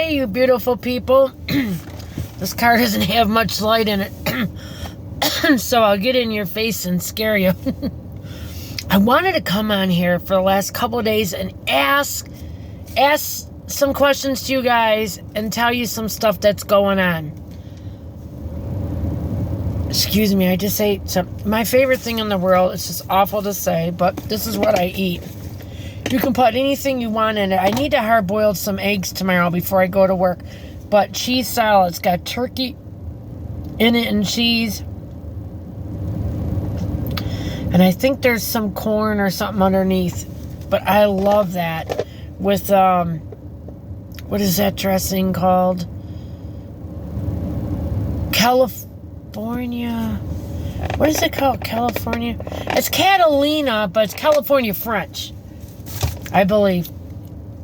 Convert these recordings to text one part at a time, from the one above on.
Hey, you beautiful people. This car doesn't have much light in it, so I'll get in your face and scare you. I wanted to come on here for the last couple of days and ask some questions to you guys and tell you some stuff that's going on. Excuse me, I just ate some. My favorite thing in the world, it's just awful to say, but this is what I eat. You can put anything you want in it. I need to hard-boil some eggs tomorrow before I go to work. But cheese salad, it's got turkey in it and cheese. And I think there's some corn or something underneath. But I love that with, what is that dressing called? California. What is it called? California? It's Catalina, but it's California French, I believe.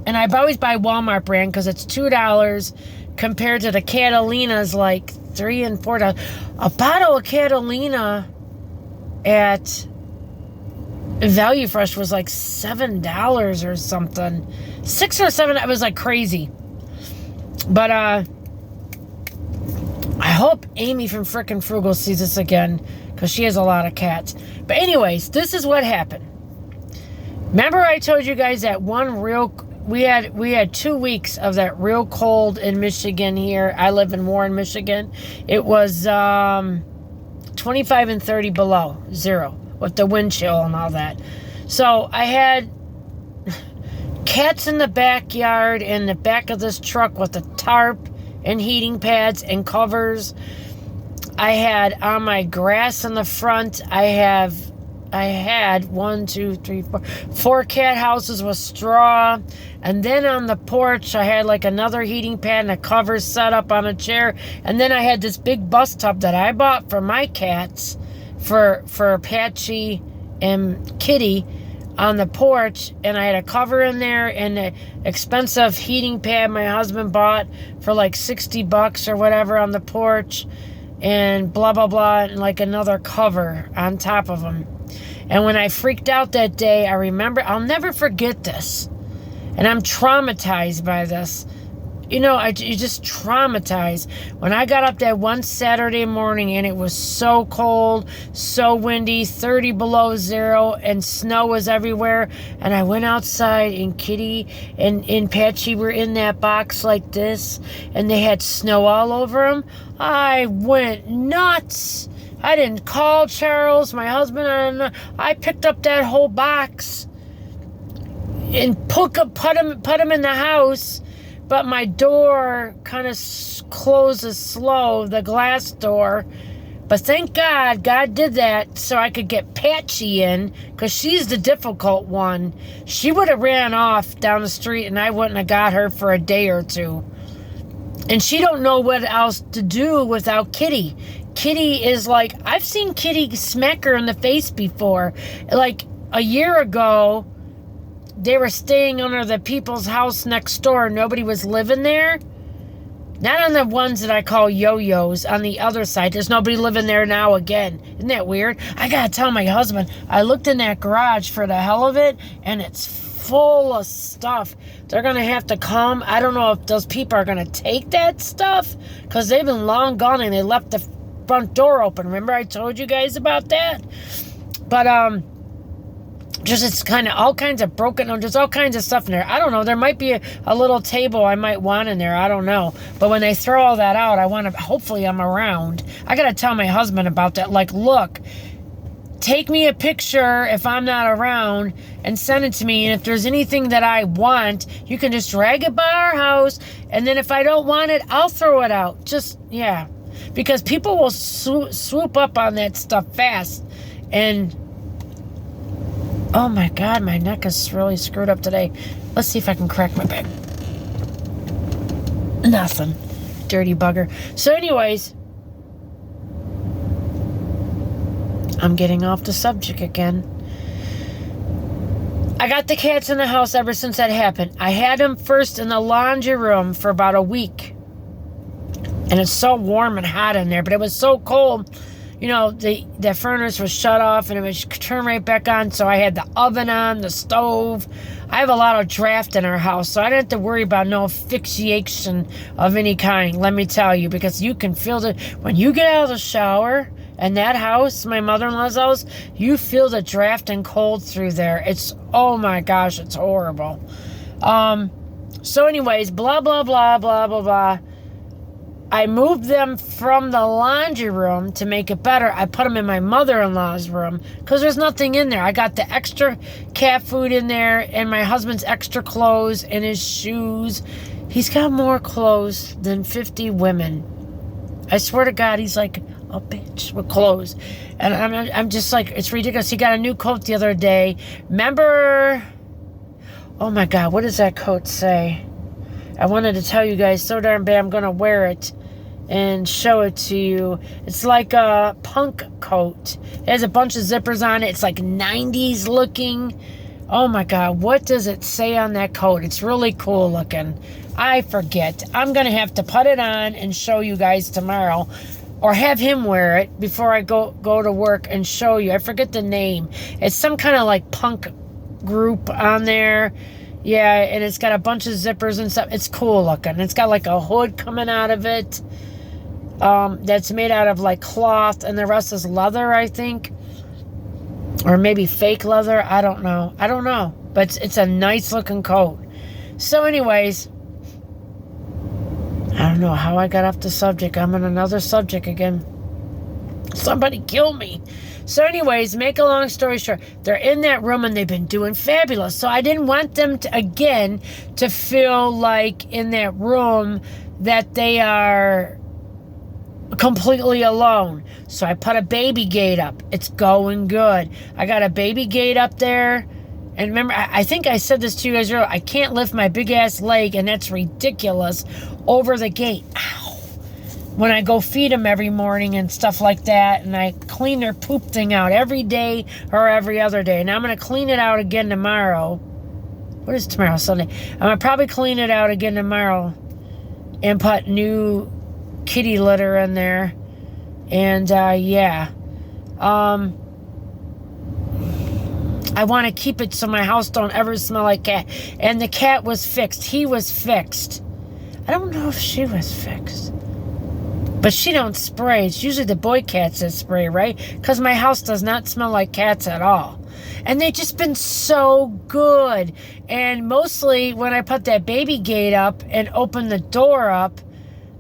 And I always buy Walmart brand because it's $2 compared to the Catalina's like $3 and $4. A bottle of Catalina at Value Fresh was like $7 or something. $6 or $7. It was like crazy. But I hope Amy from Frickin' Frugal sees this again because she has a lot of cats. But anyways, this is what happened. Remember I told you guys that we had 2 weeks of that real cold in Michigan here. I live in Warren, Michigan. It was 25 and 30 below zero with the wind chill and all that. So I had cats in the backyard in the back of this truck with a tarp and heating pads and covers. I had on my grass in the front, I had 4 cat houses with straw. And then on the porch, I had like another heating pad and a cover set up on a chair. And then I had this big bus tub that I bought for my cats, for Apache and Kitty, on the porch. And I had a cover in there and an expensive heating pad my husband bought for like $60 or whatever on the porch. And blah, blah, blah. And like another cover on top of them. And when I freaked out that day, I remember, I'll never forget this. And I'm traumatized by this. You know, you just traumatized. When I got up that one Saturday morning and it was so cold, so windy, 30 below zero, and snow was everywhere. And I went outside and Kitty and Patchy were in that box like this. And they had snow all over them. I went nuts. I didn't call Charles, my husband, and I picked up that whole box and put him in the house. But my door kind of closes slow, the glass door. But thank God did that so I could get Patchy in, because she's the difficult one. She would have ran off down the street and I wouldn't have got her for a day or two. And she don't know what else to do without Kitty. Kitty is like, I've seen Kitty smack her in the face before. Like a year ago, they were staying under the people's house next door. Nobody was living there. Not on the ones that I call yo-yos, on the other side. There's nobody living there now again. Isn't that weird? I gotta tell my husband, I looked in that garage for the hell of it, and it's full of stuff. They're gonna have to come. I don't know if those people are gonna take that stuff, because they've been long gone and they left the front door open. Remember I told you guys about that? But just it's kind of all kinds of broken, there's all kinds of stuff in there. I don't know, there might be a little table I might want in there, I don't know. But when they throw all that out, I want to, hopefully I'm around. I gotta tell my husband about that. Like, look, take me a picture if I'm not around and send it to me. And if there's anything that I want, you can just drag it by our house. And then if I don't want it, I'll throw it out. Just, yeah. Because people will swoop up on that stuff fast. And, oh my God, my neck is really screwed up today. Let's see if I can crack my back. Nothing. Dirty bugger. So anyways, I'm getting off the subject again. I got the cats in the house ever since that happened. I had them first in the laundry room for about a week. And it's so warm and hot in there, but it was so cold. the furnace was shut off and it was turned right back on. So I had the oven on, the stove. I have a lot of draft in our house, so I didn't have to worry about no asphyxiation of any kind, let me tell you, because you can feel it when you get out of the shower. And that house, my mother-in-law's house, you feel the draft and cold through there. It's, oh my gosh, it's horrible. So anyways, blah, blah, blah, blah, blah, blah. I moved them from the laundry room to make it better. I put them in my mother-in-law's room because there's nothing in there. I got the extra cat food in there and my husband's extra clothes and his shoes. He's got more clothes than 50 women. I swear to God, he's like a bitch with clothes. And I'm just like, it's ridiculous. He got a new coat the other day. Remember? Oh my God, what does that coat say? I wanted to tell you guys so darn bad. I'm going to wear it and show it to you. It's like a punk coat. It has a bunch of zippers on it. It's like 90s looking. Oh my God, what does it say on that coat? It's really cool looking. I forget. I'm going to have to put it on and show you guys tomorrow. Or have him wear it before I go to work and show you. I forget the name. It's some kind of like punk group on there. Yeah, and it's got a bunch of zippers and stuff. It's cool looking. It's got like a hood coming out of it. That's made out of like cloth, and the rest is leather, I think. Or maybe fake leather. I don't know. But it's a nice looking coat. So anyways, I don't know how I got off the subject. I'm on another subject again. Somebody kill me. So anyways, make a long story short, they're in that room and they've been doing fabulous. So I didn't want them to feel like in that room that they are completely alone. So I put a baby gate up. It's going good. I got a baby gate up there. And remember, I think I said this to you guys earlier. I can't lift my big ass leg, and that's ridiculous, over the gate. Ow. When I go feed them every morning and stuff like that, and I clean their poop thing out every day or every other day. And I'm going to clean it out again tomorrow. What is tomorrow? Sunday. I'm going to probably clean it out again tomorrow and put new kitty litter in there. And, yeah. I want to keep it so my house don't ever smell like cat. And the cat was fixed. He was fixed. I don't know if she was fixed. But she don't spray. It's usually the boy cats that spray, right? Because my house does not smell like cats at all. And they've just been so good. And mostly when I put that baby gate up and open the door up,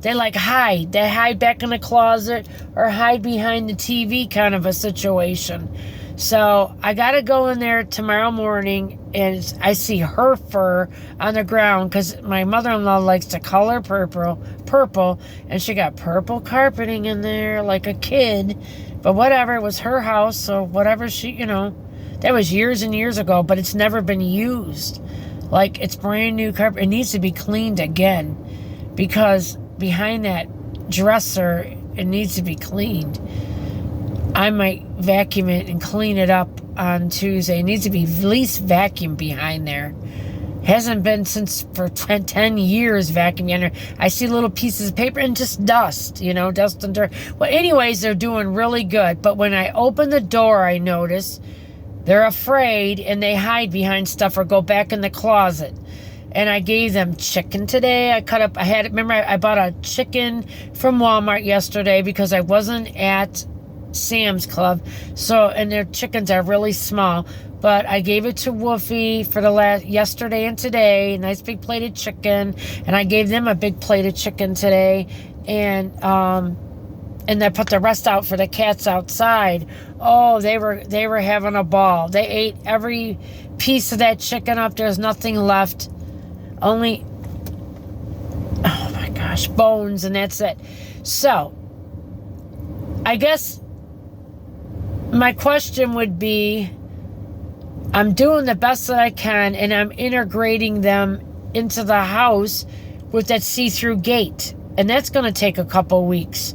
they like hide. They hide back in the closet or hide behind the TV kind of a situation. So I got to go in there tomorrow morning and I see her fur on the ground because my mother-in-law likes to color purple, and she got purple carpeting in there like a kid. But whatever, it was her house, so whatever that was years and years ago, but it's never been used. Like, it's brand new carpet. It needs to be cleaned again because behind that dresser, it needs to be cleaned. I might vacuum it and clean it up on Tuesday. It needs to be at least vacuumed behind there. Hasn't been since for 10 years vacuumed behind there. I see little pieces of paper and just dust, dust and dirt. Well, anyways, they're doing really good. But when I open the door, I notice they're afraid and they hide behind stuff or go back in the closet. And I gave them chicken today. I bought a chicken from Walmart yesterday because I wasn't at Sam's Club, and their chickens are really small, but I gave it to Wolfie for yesterday and today, nice big plate of chicken, and I gave them a big plate of chicken today, and I put the rest out for the cats outside. Oh, they were having a ball. They ate every piece of that chicken up. There's nothing left, only, oh my gosh, bones, and that's it. So I guess my question would be, I'm doing the best that I can, and I'm integrating them into the house with that see-through gate. And that's going to take a couple weeks.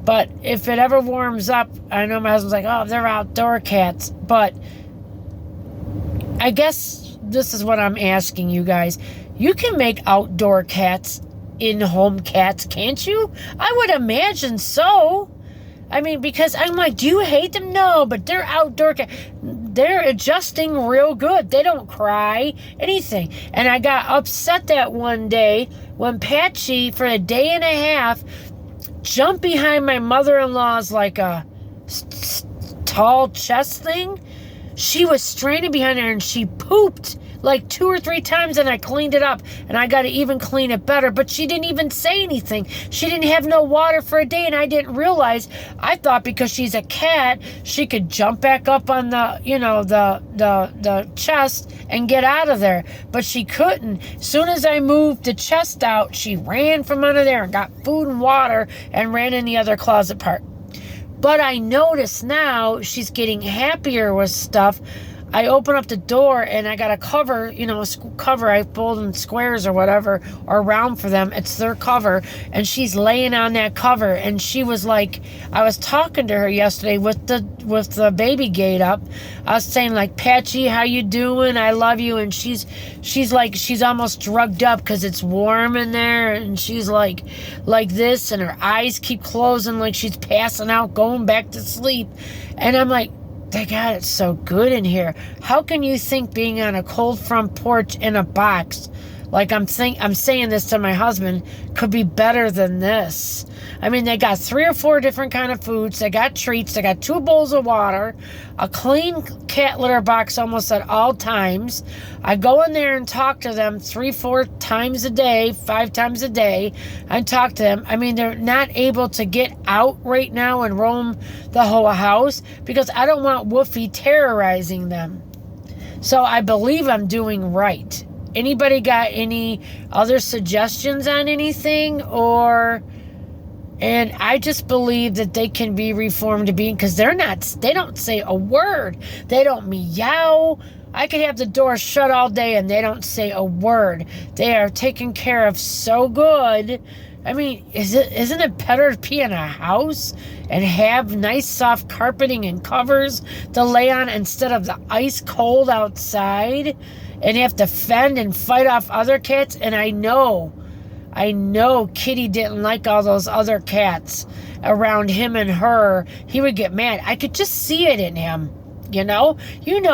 But if it ever warms up, I know my husband's like, oh, they're outdoor cats. But I guess this is what I'm asking you guys. You can make outdoor cats in-home cats, can't you? I would imagine so. I mean, because I'm like, do you hate them? No, but they're outdoor cats. They're adjusting real good. They don't cry, anything. And I got upset that one day when Patchy, for a day and a half, jumped behind my mother-in-law's like a tall chest thing. She was straining behind her and she pooped like 2 or 3 times, and I cleaned it up, and I got to even clean it better, but she didn't even say anything. She didn't have no water for a day, and I didn't realize. I thought because she's a cat, she could jump back up on the, the chest and get out of there, but she couldn't. As soon as I moved the chest out, she ran from under there and got food and water and ran in the other closet part. But I notice now she's getting happier with stuff. I open up the door and I got a cover, a cover I fold in squares or whatever, or round for them. It's their cover. And she's laying on that cover. And she was like, I was talking to her yesterday with the baby gate up. I was saying like, Patchy, how you doing? I love you. And she's like, she's almost drugged up because it's warm in there. And she's like this. And her eyes keep closing like she's passing out, going back to sleep. And I'm like, they got it so good in here. How can you think being on a cold front porch in a box, like I'm saying this to my husband, could be better than this? I mean, they got 3 or 4 different kind of foods. They got treats. They got 2 bowls of water, a clean cat litter box almost at all times. I go in there and talk to them 3-4 times a day, 5 times a day. I talk to them. I mean, they're not able to get out right now and roam the whole house because I don't want Woofy terrorizing them. So I believe I'm doing right. Anybody got any other suggestions on anything? And I just believe that they can be reformed to being, because they don't say a word. They don't meow. I could have the door shut all day and they don't say a word. They are taken care of so good. I mean, isn't it better to be in a house and have nice soft carpeting and covers to lay on instead of the ice cold outside and have to fend and fight off other cats? And I know Kitty didn't like all those other cats around him and her. He would get mad. I could just see it in him, You know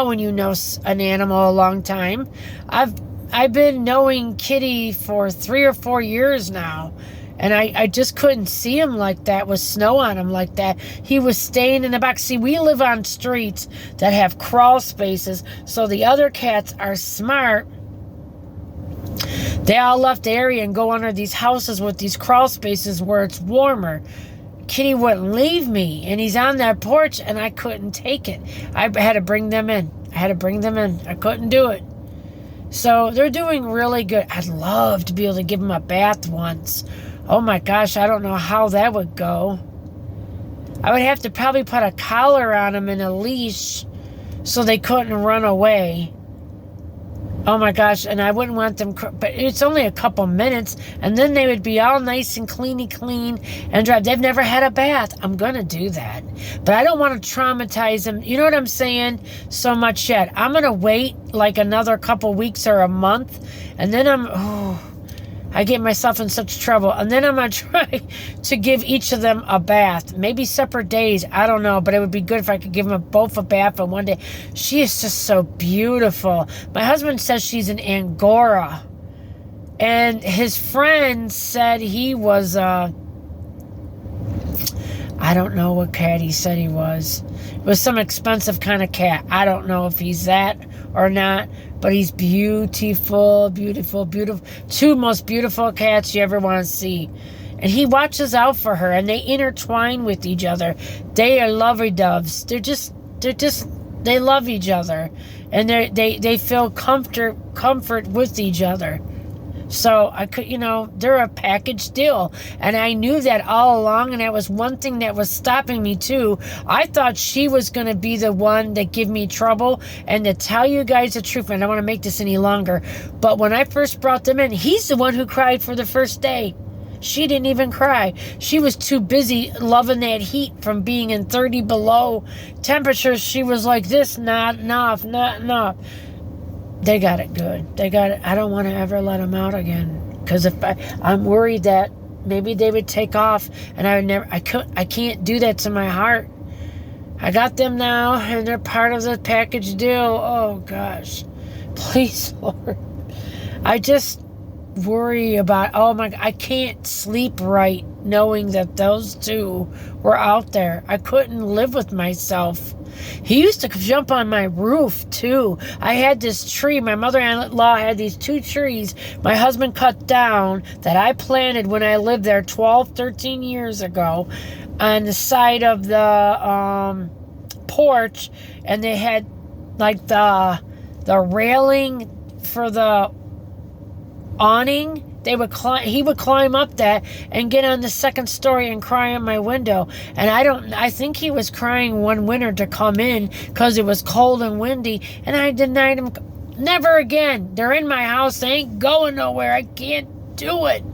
when you know an animal a long time. I've been knowing Kitty for 3 or 4 years now, and I just couldn't see him like that with snow on him like that. He was staying in the box. See, we live on streets that have crawl spaces, so the other cats are smart. They all left the area and go under these houses with these crawl spaces where it's warmer. Kitty wouldn't leave me, and he's on that porch, and I couldn't take it. I had to bring them in. I couldn't do it. So they're doing really good. I'd love to be able to give them a bath once. Oh my gosh, I don't know how that would go. I would have to probably put a collar on them and a leash so they couldn't run away. Oh my gosh, and I wouldn't want them, but it's only a couple minutes, and then they would be all nice and clean and dry. They've never had a bath. I'm going to do that. But I don't want to traumatize them. You know what I'm saying? So much yet. I'm going to wait like another couple weeks or a month, and then I get myself in such trouble. And then I'm going to try to give each of them a bath. Maybe separate days. I don't know. But it would be good if I could give them both a bath on one day. She is just so beautiful. My husband says she's an Angora. And his friend said he was I don't know what cat he said he was. It was some expensive kind of cat. I don't know if he's that or not. But he's beautiful, beautiful, beautiful. 2 most beautiful cats you ever want to see. And he watches out for her, and they intertwine with each other. They are lovey doves. They love each other. And they feel comfort with each other. So I could, they're a package deal. And I knew that all along, and that was one thing that was stopping me too. I thought she was going to be the one that give me trouble. And to tell you guys the truth, and I don't want to make this any longer, but when I first brought them in, he's the one who cried for the first day. She didn't even cry. She was too busy loving that heat from being in 30 below temperatures. She was like this, not enough. They got it good. They got it. I don't want to ever let them out again. Because I'm worried that maybe they would take off, and I can't do that to my heart. I got them now, and they're part of the package deal. Oh gosh, please, Lord. I just worry about, oh my God, I can't sleep right knowing that those two were out there. I couldn't live with myself. He used to jump on my roof too. I had this tree. My mother-in-law had these 2 trees my husband cut down that I planted when I lived there 12, 13 years ago on the side of the porch, and they had like the railing for the awning. He would climb up that and get on the 2nd story and cry on my window. And I think he was crying one winter to come in because it was cold and windy, and I denied him. Never again. They're in my house. They ain't going nowhere. I can't do it.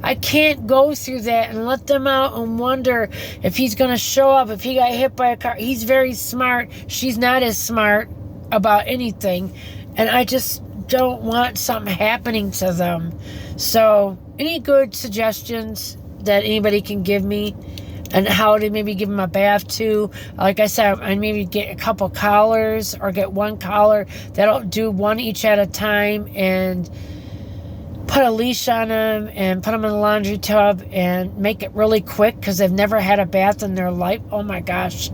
I can't go through that and let them out and wonder if he's going to show up, if he got hit by a car. He's very smart. She's not as smart about anything. And I just don't want something happening to them. So, any good suggestions that anybody can give me and how to maybe give them a bath too? Like I said, I maybe get a couple collars or get 1 collar. That'll do 1 each at a time, and put a leash on them and put them in the laundry tub and make it really quick because they've never had a bath in their life. Oh my gosh.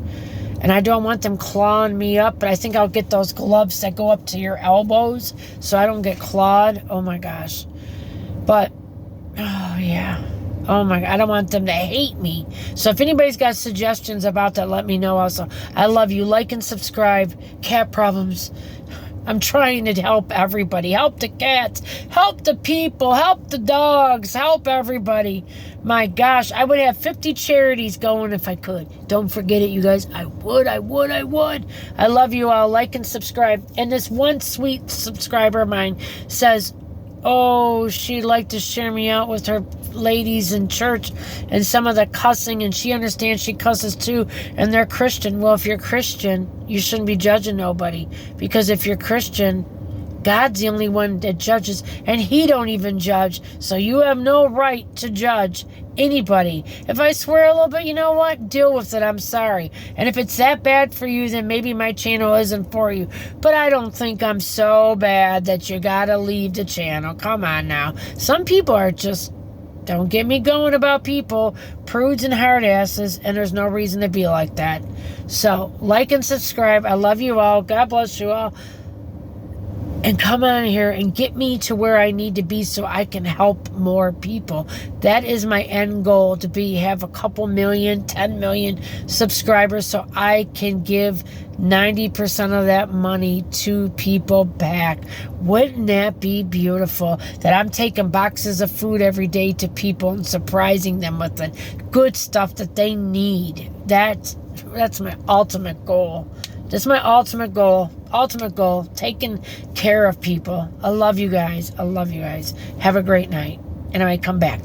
And I don't want them clawing me up, but I think I'll get those gloves that go up to your elbows so I don't get clawed. Oh my gosh. But, oh yeah. Oh my God, I don't want them to hate me. So if anybody's got suggestions about that, let me know also. I love you. Like and subscribe. Cat problems. I'm trying to help everybody. Help the cats. Help the people. Help the dogs. Help everybody. My gosh, I would have 50 charities going if I could. Don't forget it, you guys. I would. I love you all. Like and subscribe. And this one sweet subscriber of mine says, oh, she'd like to share me out with her ladies in church and some of the cussing, and she understands she cusses too, and they're Christian. Well, if you're Christian, you shouldn't be judging nobody, because if you're Christian, God's the only one that judges, and he don't even judge, so you have no right to judge anybody. If I swear a little bit, you know what? Deal with it. I'm sorry. And if it's that bad for you, then maybe my channel isn't for you. But I don't think I'm so bad that you gotta leave the channel. Come on now. Some people are just, don't get me going about people, prudes and hard asses, and there's no reason to be like that. So, like and subscribe. I love you all. God bless you all. And come on here and get me to where I need to be so I can help more people. That is my end goal, to have a couple million, 10 million subscribers so I can give 90% of that money to people back. Wouldn't that be beautiful? That I'm taking boxes of food every day to people and surprising them with the good stuff that they need. That's my ultimate goal. That's my ultimate goal. Ultimate goal. Taking care of people. I love you guys. Have a great night. And I might come back.